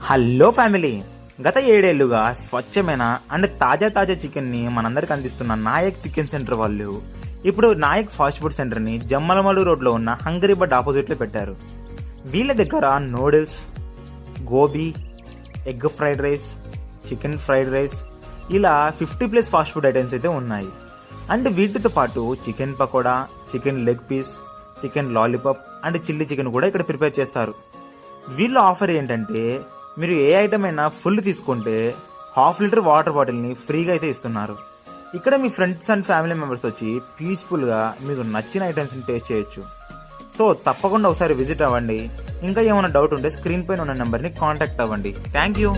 Hello family, గత 7 ఏళ్లుగా స్వచ్ఛమైన అండ్ తాజా చికెన్ని మనందరికి అందిస్తున్న నాయక్ చికెన్ సెంటర్ వాళ్ళు ఇప్పుడు నాయక్ ఫాస్ట్ ఫుడ్ సెంటర్ని జమ్మలమడు రోడ్లో ఉన్న హంగరీ బడ్ ఆపోజిట్లో పెట్టారు. వీళ్ళ దగ్గర noodles, gobi, egg fried rice, chicken fried rice ఇలా 50+ ఫాస్ట్ ఫుడ్ ఐటమ్స్ అయితే ఉన్నాయి. అండ్ వీటితో పాటు chicken pakoda, chicken leg piece, chicken lollipop and chilli chicken కూడా ఇక్కడ ప్రిపేర్ చేస్తారు. వీళ్ళ ఆఫర్ ఏంటంటే, మీరు ఏ ఐటమ్ అయినా ఫుల్ తీసుకుంటే 1/2 లీటర్ వాటర్ బాటిల్ని ఫ్రీగా అయితే ఇస్తున్నారు. ఇక్కడ మీ ఫ్రెండ్స్ అండ్ ఫ్యామిలీ మెంబర్స్ వచ్చి పీస్ఫుల్గా మీకు నచ్చిన ఐటమ్స్ని టేస్ట్ చేయొచ్చు. సో తప్పకుండా ఒకసారి విజిట్ అవ్వండి. ఇంకా ఏమైనా డౌట్ ఉంటే స్క్రీన్ పైన ఉన్న నెంబర్ని కాంటాక్ట్ అవ్వండి. Thank you.